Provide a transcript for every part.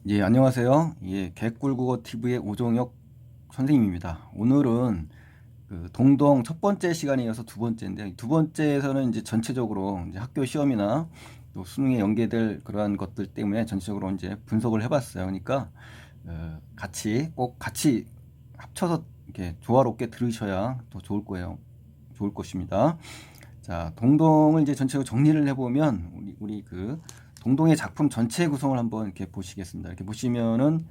예, 안녕하세요. 예, 개꿀국어 TV의 오종혁 선생님입니다. 오늘은 그 동동 첫 번째 시간에 이어서 두 번째인데, 두 번째에서는 이제 전체적으로 이제 학교 시험이나 또 수능에 연계될 그러한 것들 때문에 전체적으로 이제 분석을 해봤어요. 그러니까 같이 꼭 같이 합쳐서 이렇게 조화롭게 들으셔야 더 좋을 거예요. 좋을 것입니다. 자, 동동을 이제 전체적으로 정리를 해보면 우리 그 동동의 작품 전체 구성을 한번 이렇게 보시겠습니다. 이렇게 보시면은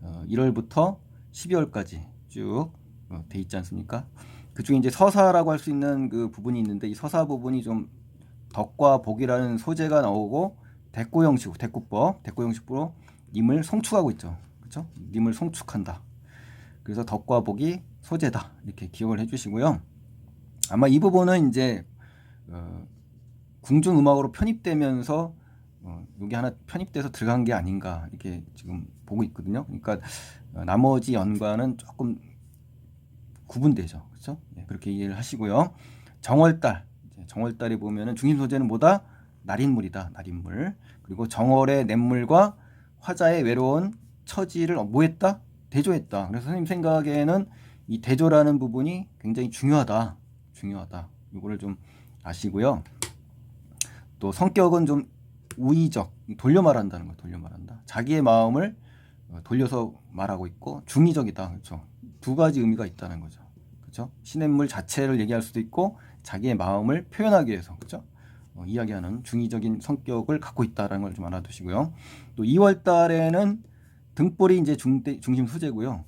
1월부터 12월까지 쭉 돼 있지 않습니까? 그 중에 이제 서사라고 할 수 있는 그 부분이 있는데 이 서사 부분이 좀 덕과 복이라는 소재가 나오고 대꾸 형식, 대꾸법, 대꾸 형식으로 님을 송축하고 있죠. 그렇죠? 님을 송축한다. 그래서 덕과 복이 소재다. 이렇게 기억을 해주시고요. 아마 이 부분은 이제 어, 궁중 음악으로 편입되면서 여기 하나 편입돼서 들어간 게 아닌가 이렇게 지금 보고 있거든요. 그러니까 나머지 연과는 조금 구분되죠. 그렇죠? 네, 그렇게 이해를 하시고요. 정월달, 정월달에 보면은 중심 소재는 뭐다? 날인물이다. 날인물. 그리고 정월의 냇물과 화자의 외로운 처지를 뭐 했다? 대조했다. 그래서 선생님 생각에는 이 대조라는 부분이 굉장히 중요하다. 중요하다. 이거를 좀 아시고요. 또 성격은 좀 우의적, 돌려 말한다는 거예요. 돌려 말한다. 자기의 마음을 돌려서 말하고 있고 중의적이다. 그렇죠? 두 가지 의미가 있다는 거죠. 그렇죠? 시냇물 자체를 얘기할 수도 있고 자기의 마음을 표현하기 위해서 그렇죠? 이야기하는 중의적인 성격을 갖고 있다는 걸 좀 알아두시고요. 또 2월 달에는 등불이 이제 중심 소재고요.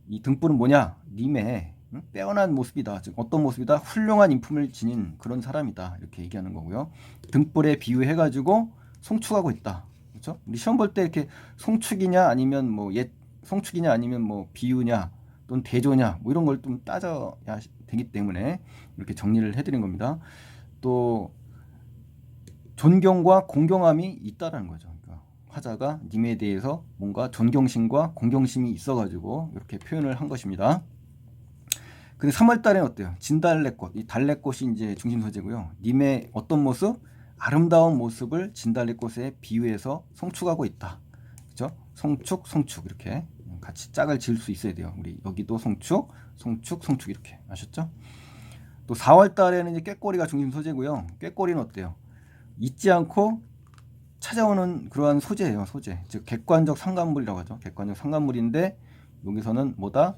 이 등불은 뭐냐? 님의 빼어난 모습이다. 즉 어떤 모습이다? 훌륭한 인품을 지닌 그런 사람이다. 이렇게 얘기하는 거고요. 등불에 비유해가지고 송축하고 있다. 그렇죠? 우리 시험 볼 때 이렇게 송축이냐 아니면 뭐 송축이냐 아니면 뭐 비유냐 또는 대조냐 뭐 이런 걸 좀 따져야 되기 때문에 이렇게 정리를 해드린 겁니다. 또 존경과 공경함이 있다라는 거죠. 그러니까 화자가 님에 대해서 뭔가 존경심과 공경심이 있어가지고 이렇게 표현을 한 것입니다. 근데 3월 달에는 어때요? 진달래꽃, 이 달래꽃이 이제 중심 소재고요. 님의 어떤 모습? 아름다운 모습을 진달래꽃에 비유해서 송축하고 있다. 그죠? 송축, 송축 이렇게 같이 짝을 지을 수 있어야 돼요. 우리 여기도 송축, 송축, 송축 이렇게 아셨죠? 또 4월 달에는 이제 꾀꼬리가 중심 소재고요. 꾀꼬리는 어때요? 잊지 않고 찾아오는 그러한 소재예요. 소재. 즉 객관적 상관물이라고 하죠. 객관적 상관물인데 여기서는 뭐다?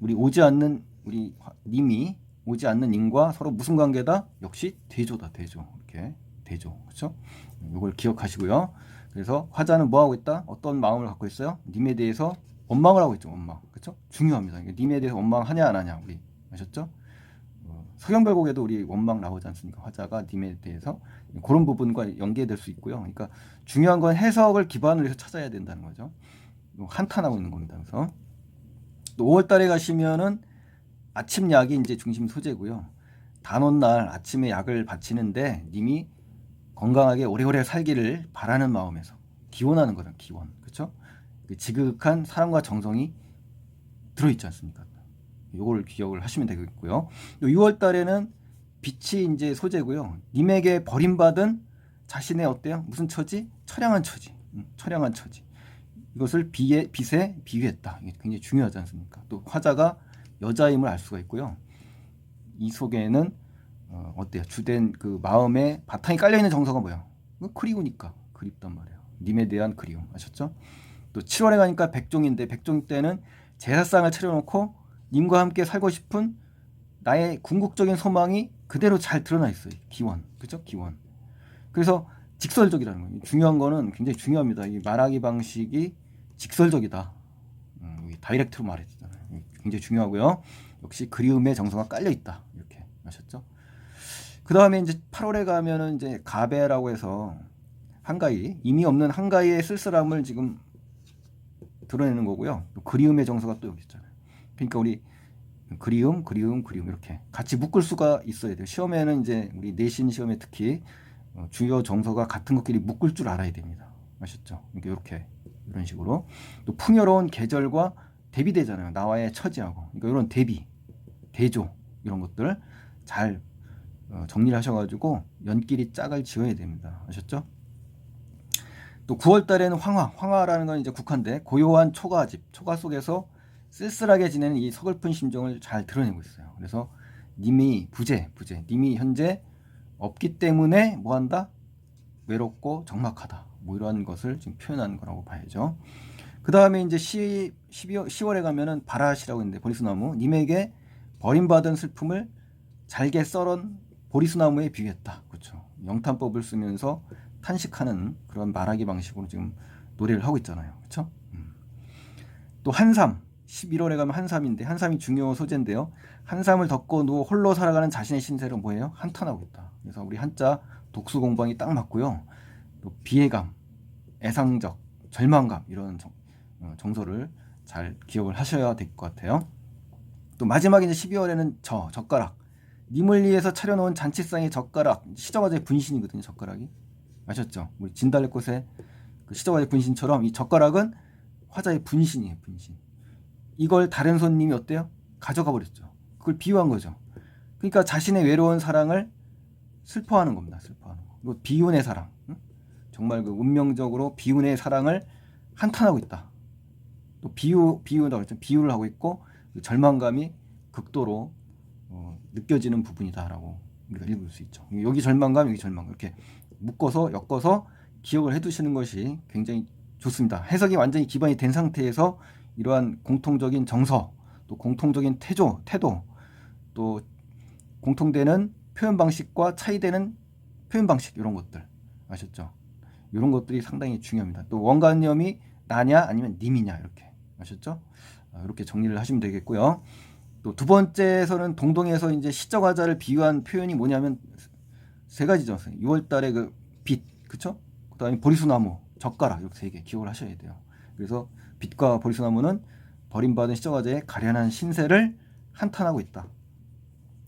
우리 오지 않는 우리 님이 오지 않는 님과 서로 무슨 관계다? 역시 대조다. 대조. 이렇게 대조. 그렇죠? 이걸 기억하시고요. 그래서 화자는 뭐 하고 있다? 어떤 마음을 갖고 있어요? 님에 대해서 원망을 하고 있죠. 원망. 그렇죠? 중요합니다. 님에 대해서 원망하냐 안 하냐 우리 아셨죠? 서경별곡에도 우리 원망 나오지 않습니까? 화자가 님에 대해서 그런 부분과 연계될 수 있고요. 그러니까 중요한 건 해석을 기반으로 해서 찾아야 된다는 거죠. 한탄하고 있는 겁니다. 그래서 또 5월 달에 가시면은 아침 약이 이제 중심 소재고요. 단오날 아침에 약을 바치는데 님이 건강하게 오래오래 살기를 바라는 마음에서 기원하는 거죠. 기원. 그렇죠? 지극한 사랑과 정성이 들어있지 않습니까? 요걸 기억을 하시면 되겠고요. 6월 달에는 빛이 이제 소재고요. 님에게 버림받은 자신의 어때요? 무슨 처지? 처량한 처지. 처량한 처지. 이것을 빛에 비유했다. 이게 굉장히 중요하지 않습니까? 또 화자가 여자임을 알 수가 있고요. 이 속에는 어때요? 주된 그 마음에 바탕이 깔려 있는 정서가 뭐야? 그리우니까 그립단 말이에요. 님에 대한 그리움 아셨죠? 또 7월에 가니까 백종인데 백종 때는 제사상을 차려놓고 님과 함께 살고 싶은 나의 궁극적인 소망이 그대로 잘 드러나 있어요. 기원, 그죠? 기원. 그래서 직설적이라는 거예요. 중요한 거는 굉장히 중요합니다. 이 말하기 방식이 직설적이다. 다이렉트로 말했잖아요. 굉장히 중요하고요. 역시 그리움의 정서가 깔려 있다. 이렇게 아셨죠? 그 다음에 이제 8월에 가면은 이제 가배라고 해서 한가위, 의미 없는 한가위의 쓸쓸함을 지금 드러내는 거고요. 또 그리움의 정서가 또 여기 있잖아요. 그러니까 우리 그리움 이렇게 같이 묶을 수가 있어야 돼요. 시험에는 이제 우리 내신 시험에 특히 주요 정서가 같은 것끼리 묶을 줄 알아야 됩니다. 아셨죠? 이렇게 이런 식으로 또 풍요로운 계절과 대비되잖아요. 나와의 처지하고 그러니까 이런 대비, 대조 이런 것들 잘 정리를 하셔가지고 연끼리 짝을 지어야 됩니다. 아셨죠? 또 9월 달에는 황화라는 건 이제 국화인데 고요한 초가집, 초가 속에서 쓸쓸하게 지내는 이 서글픈 심정을 잘 드러내고 있어요. 그래서 님이 부재, 님이 현재 없기 때문에 뭐한다? 외롭고 적막하다. 뭐 이러한 것을 지금 표현하는 거라고 봐야죠. 그 다음에 이제 10월에 가면은 바라시라고 있는데 보리수나무, 님에게 버림받은 슬픔을 잘게 썰은 보리수나무에 비유했다. 그렇죠. 영탄법을 쓰면서 탄식하는 그런 말하기 방식으로 지금 노래를 하고 있잖아요. 그렇죠? 또 한삼, 11월에 가면 한삼인데 한삼이 중요 소재인데요. 한삼을 덮고 누워 홀로 살아가는 자신의 신세를 뭐예요? 한탄하고 있다. 그래서 우리 한자 독수 공방이 딱 맞고요. 또 비애감, 애상적, 절망감 이런 정서를 잘 기억을 하셔야 될 것 같아요. 또 마지막에 이제 12월에는 젓가락, 님을 위해서 차려놓은 잔치상의 젓가락, 시저과자의 분신이거든요. 젓가락이 아셨죠? 우리 진달래꽃의 그 시저과자의 분신처럼 이 젓가락은 화자의 분신이에요. 분신. 이걸 다른 손님이 어때요? 가져가 버렸죠. 그걸 비유한 거죠. 그러니까 자신의 외로운 사랑을 슬퍼하는 겁니다. 슬퍼하는 거. 그리고 비운의 사랑, 정말 그 운명적으로 비운의 사랑을 한탄하고 있다. 또 비유라고 했죠. 비유를 하고 있고 그 절망감이 극도로 느껴지는 부분이다라고 우리가 읽을 수 있죠. 여기 절망감, 여기 절망감 이렇게 묶어서 엮어서 기억을 해두시는 것이 굉장히 좋습니다. 해석이 완전히 기반이 된 상태에서 이러한 공통적인 정서, 또 공통적인 태도, 또 공통되는 표현 방식과 차이되는 표현 방식 이런 것들 아셨죠? 이런 것들이 상당히 중요합니다. 또 원관념이 나냐 아니면 님이냐 이렇게 아셨죠? 이렇게 정리를 하시면 되겠고요. 또 두 번째에서는 동동에서 이제 시적화자를 비유한 표현이 뭐냐면 세 가지죠. 6월달에 그 빛, 그쵸? 그다음에 보리수나무, 젓가락 이렇게 세 개 기억을 하셔야 돼요. 그래서 빛과 보리수나무는 버림받은 시적화자의 가련한 신세를 한탄하고 있다.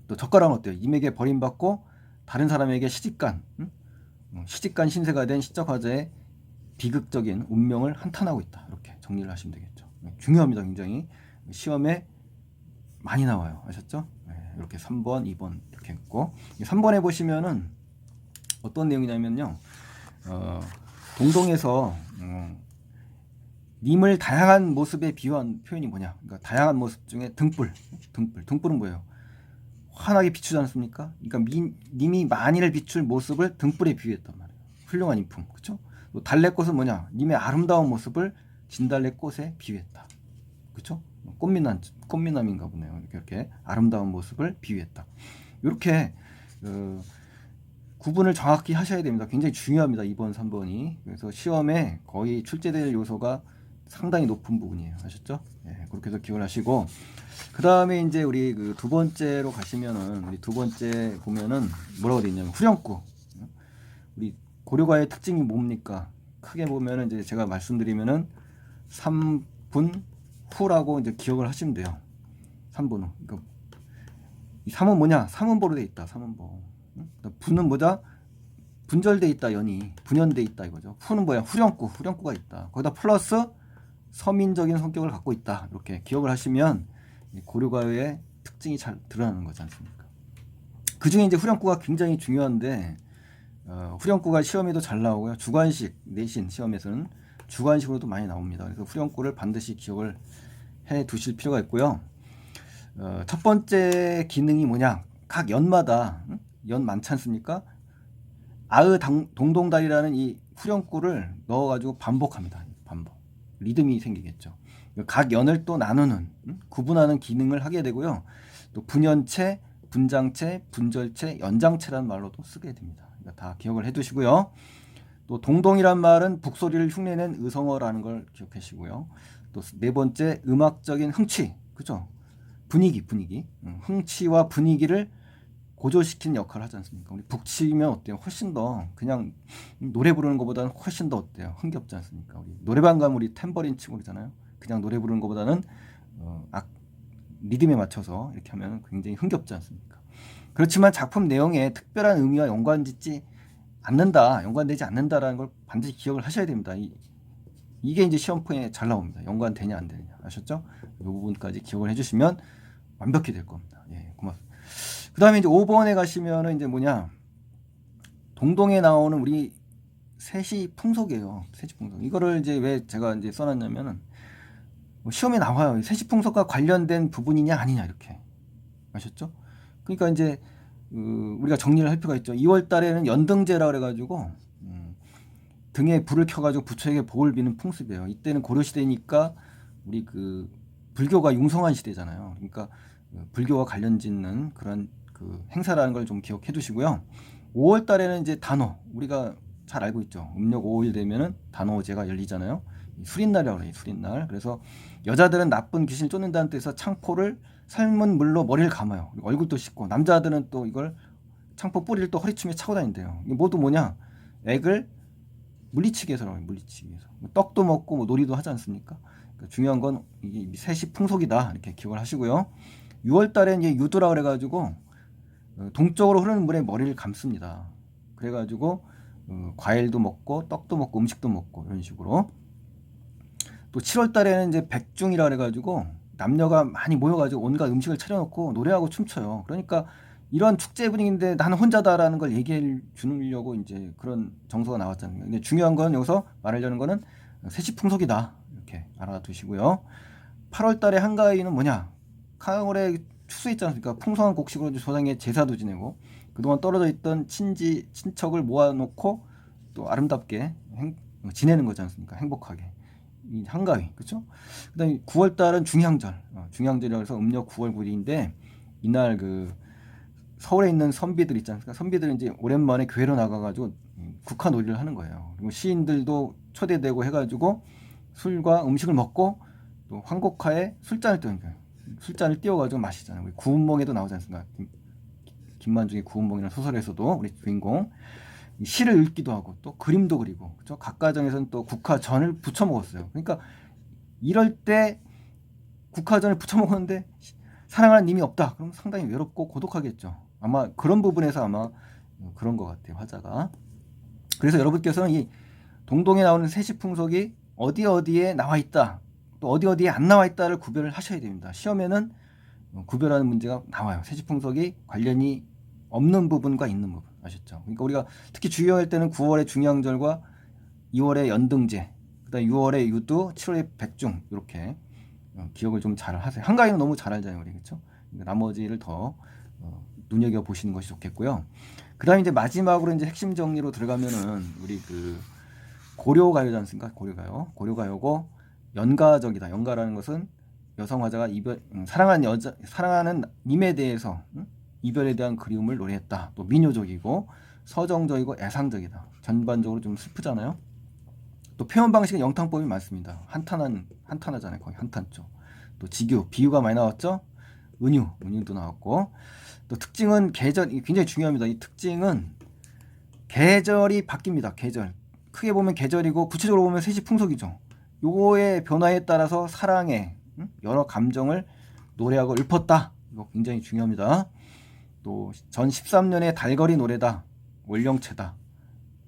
또 젓가락은 어때요? 임에게 버림받고 다른 사람에게 시집간 신세가 된 시적화자의 비극적인 운명을 한탄하고 있다. 이렇게 정리를 하시면 되겠죠. 중요합니다. 굉장히 시험에 많이 나와요. 아셨죠? 이렇게 3번, 2번 이렇게 했고 3번에 보시면은 어떤 내용이냐면요. 동동에서 님을 다양한 모습에 비유한 표현이 뭐냐? 그러니까 다양한 모습 중에 등불은 뭐예요? 환하게 비추지 않습니까? 그러니까 님이 만일을 비출 모습을 등불에 비유했단 말이에요. 훌륭한 인품, 그렇죠? 또 달래꽃은 뭐냐? 님의 아름다운 모습을 진달래꽃에 비유했다, 그렇죠? 꽃미남인가 보네요. 이렇게 아름다운 모습을 비유했다. 이렇게 구분을 정확히 하셔야 됩니다. 굉장히 중요합니다. 2번, 3번이. 그래서 시험에 거의 출제될 요소가 상당히 높은 부분이에요. 아셨죠? 네, 그렇게 해서 기억을 하시고 그 다음에 이제 우리 그 두 번째로 가시면은 우리 두 번째 보면은 뭐라고 되어 있냐면 후렴구. 우리 고려가의 특징이 뭡니까? 크게 보면은 이제 제가 말씀드리면은 3분 후라고 이제 기억을 하시면 돼요. 3분 후. 그러니까 이 3은 뭐냐? 3음보로 돼 있다. 3음보. 분은 뭐다? 분절돼 있다. 연이 분연돼 있다 이거죠. 후는 뭐야? 후렴구가 있다. 거기다 플러스 서민적인 성격을 갖고 있다. 이렇게 기억을 하시면 고려가요의 특징이 잘 드러나는 거지 않습니까? 그 중에 이제 후렴구가 굉장히 중요한데 후렴구가 시험에도 잘 나오고요. 주관식 내신 시험에서는 주관식으로도 많이 나옵니다. 그래서 후렴구를 반드시 기억을 해 두실 필요가 있고요. 첫 번째 기능이 뭐냐? 각 연마다 연 많지 않습니까? 동동달이라는 이 후렴구를 넣어가지고 반복합니다. 반복. 리듬이 생기겠죠. 각 연을 또 나누는, 구분하는 기능을 하게 되고요. 또 분연체, 분장체, 분절체, 연장체라는 말로도 쓰게 됩니다. 그러니까 다 기억을 해두시고요. 또 동동이란 말은 북소리를 흉내낸 의성어라는 걸 기억하시고요. 또 네 번째 음악적인 흥취, 그죠? 분위기, 흥취와 분위기를 고조시키는 역할을 하지 않습니까? 우리 북치면 어때요? 훨씬 더 그냥 노래 부르는 것보다는 훨씬 더 어때요? 흥겹지 않습니까? 우리 노래방 가면 우리 탬버린 치고 그러잖아요. 그냥 노래 부르는 것보다는 리듬에 맞춰서 이렇게 하면 굉장히 흥겹지 않습니까? 그렇지만 작품 내용에 특별한 의미와 연관되지 않는다라는 걸 반드시 기억을 하셔야 됩니다. 이게 이제 시험표에 잘 나옵니다. 연관되냐 안 되냐 아셨죠? 이 부분까지 기억을 해주시면 완벽히 될 겁니다. 예, 고맙습니다. 그 다음에 이제 5번에 가시면은 이제 뭐냐? 동동에 나오는 우리 세시풍속이에요. 세시풍속. 이거를 이제 왜 제가 이제 써놨냐면은 뭐 시험에 나와요. 세시풍속과 관련된 부분이냐 아니냐 이렇게. 아셨죠? 그러니까 이제 우리가 정리를 할 필요가 있죠. 2월 달에는 연등제라 그래가지고 등에 불을 켜가지고 부처에게 복을 비는 풍습이에요. 이때는 고려 시대니까 우리 그 불교가 융성한 시대잖아요. 그러니까 불교와 관련 짓는 그런 그 행사라는 걸 좀 기억해 두시고요. 5월 달에는 이제 단오, 우리가 잘 알고 있죠. 음력 5일 되면은 단오제가 열리잖아요. 수린날이라고 그래요. 수린날. 그래서 여자들은 나쁜 귀신을 쫓는다는 뜻에서 창포를 삶은 물로 머리를 감아요. 그리고 얼굴도 씻고, 남자들은 또 이걸 창포 뿌리를 또 허리춤에 차고 다닌대요. 이게 모두 뭐냐? 액을 물리치기 위해서라고 해요. 물리치기 위해서. 떡도 먹고 뭐 놀이도 하지 않습니까? 그러니까 중요한 건 이게 세시 풍속이다. 이렇게 기억을 하시고요. 6월 달에 이제 유두라 그래가지고 동쪽으로 흐르는 물에 머리를 감습니다. 그래가지고 과일도 먹고 떡도 먹고 음식도 먹고 이런 식으로. 또 7월 달에는 이제 백중이라 그래가지고 남녀가 많이 모여가지고 온갖 음식을 차려놓고 노래하고 춤춰요. 그러니까 이런 축제 분위기인데 나는 혼자다라는 걸 얘기해 주려고 이제 그런 정서가 나왔잖아요. 근데 중요한 건 여기서 말하려는 거는 세시풍속이다. 이렇게 알아두시고요. 8월 달에 한가위는 뭐냐? 가을에 추수했지 않습니까? 풍성한 곡식으로 조상의 제사도 지내고 그동안 떨어져 있던 친척을 모아놓고 또 아름답게 지내는 거지 않습니까? 행복하게. 이 한가위, 그렇죠? 그다음에 9월 달은 중향절, 중향절이라고 해서 음력 9월 9일인데 이날 그 서울에 있는 선비들 있지 않습니까? 선비들은 이제 오랜만에 교회로 나가가지고 국화 놀이를 하는 거예요. 그리고 시인들도 초대되고 해가지고 술과 음식을 먹고 또 황곡화에 술잔을 띄우는 거예요. 술잔을 띄워가지고 마시잖아요. 우리 구운몽에도 나오지 않습니까? 김만중의 구운몽이라는 소설에서도 우리 주인공 시를 읽기도 하고 또 그림도 그리고 그렇죠? 각가정에서는 또 국화전을 부쳐 먹었어요. 그러니까 이럴 때 국화전을 부쳐 먹었는데 사랑하는 님이 없다. 그럼 상당히 외롭고 고독하겠죠. 아마 그런 부분에서 아마 그런 것 같아요. 화자가. 그래서 여러분께서는 이 동동에 나오는 세시풍속이 어디에 나와 있다. 또 어디에 안 나와 있다를 구별을 하셔야 됩니다. 시험에는 구별하는 문제가 나와요. 세시풍속이 관련이 없는 부분과 있는 부분. 아셨죠? 그러니까 우리가 특히 주의할 때는 9월의 중양절과 2월의 연등제, 그다음 6월의 유두, 7월의 백중 이렇게 기억을 좀 잘 하세요. 한가위는 너무 잘 알잖아요, 우리 그렇죠? 그러니까 나머지를 더 눈여겨 보시는 것이 좋겠고요. 그다음 이제 마지막으로 이제 핵심 정리로 들어가면은 우리 그 고려가요지 않습니까? 고려가요고 연가적이다. 연가라는 것은 여성 화자가 사랑하는 님에 대해서 이별에 대한 그리움을 노래했다. 또 민요적이고 서정적이고 애상적이다. 전반적으로 좀 슬프잖아요. 또 표현 방식은 영탕법이 많습니다. 한탄하잖아요. 거의 한탄조. 또 지규, 비유가 많이 나왔죠. 은유도 나왔고. 또 특징은 계절이 굉장히 중요합니다. 이 특징은 계절이 바뀝니다. 계절. 크게 보면 계절이고 구체적으로 보면 세시풍속이죠. 요거의 변화에 따라서 사랑의 여러 감정을 노래하고 읊었다. 이거 굉장히 중요합니다. 또 전 13년의 달거리 노래다. 월령체다.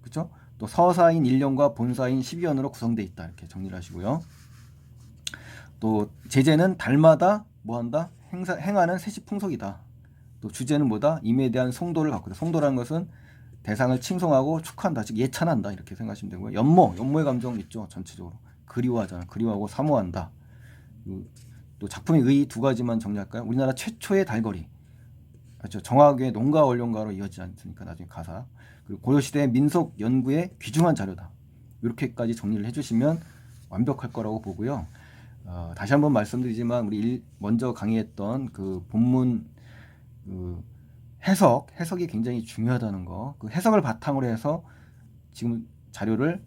그렇죠? 또 서사인 1년과 본사인 12년으로 구성되어 있다. 이렇게 정리를 하시고요. 또 제재는 달마다 뭐한다? 행하는 세시풍속이다. 또 주제는 뭐다? 임에 대한 송도를 갖고 있다. 송도라는 것은 대상을 칭송하고 축하한다. 즉 예찬한다. 이렇게 생각하시면 되고요. 연모의 감정 있죠. 전체적으로. 그리워하잖아. 그리워하고 사모한다. 또 작품의 의 두 가지만 정리할까요? 우리나라 최초의 달거리. 그렇죠. 정화교의 농가 원룡가로 이어지지 않습니까? 나중에 가사. 그리고 고려시대 민속 연구의 귀중한 자료다. 이렇게까지 정리를 해주시면 완벽할 거라고 보고요. 다시 한번 말씀드리지만 우리 먼저 강의했던 그 본문 해석이 굉장히 중요하다는 거. 그 해석을 바탕으로 해서 지금 자료를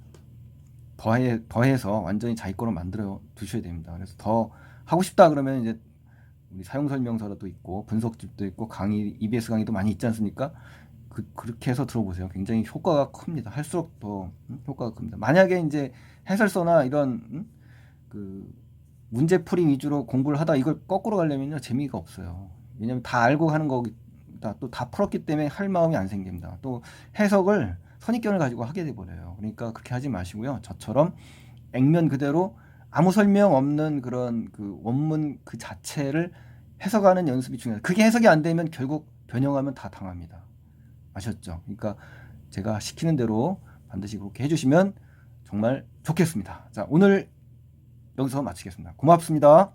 더해서 완전히 자기 거로 만들어 두셔야 됩니다. 그래서 더 하고 싶다 그러면 이제 우리 사용 설명서도 있고 분석집도 있고 강의 EBS 강의도 많이 있지 않습니까? 그렇게 해서 들어보세요. 굉장히 효과가 큽니다. 할수록 더 효과가 큽니다. 만약에 이제 해설서나 이런 그 문제풀이 위주로 공부를 하다 이걸 거꾸로 가려면요 재미가 없어요. 왜냐면 다 알고 하는 거기다 또 다 풀었기 때문에 할 마음이 안 생깁니다. 또 해석을 선입견을 가지고 하게 돼 버려요. 그러니까 그렇게 하지 마시고요. 저처럼 액면 그대로 아무 설명 없는 그런 그 원문 그 자체를 해석하는 연습이 중요해요. 그게 해석이 안 되면 결국 변형하면 다 당합니다. 아셨죠? 그러니까 제가 시키는 대로 반드시 그렇게 해주시면 정말 좋겠습니다. 자, 오늘 여기서 마치겠습니다. 고맙습니다.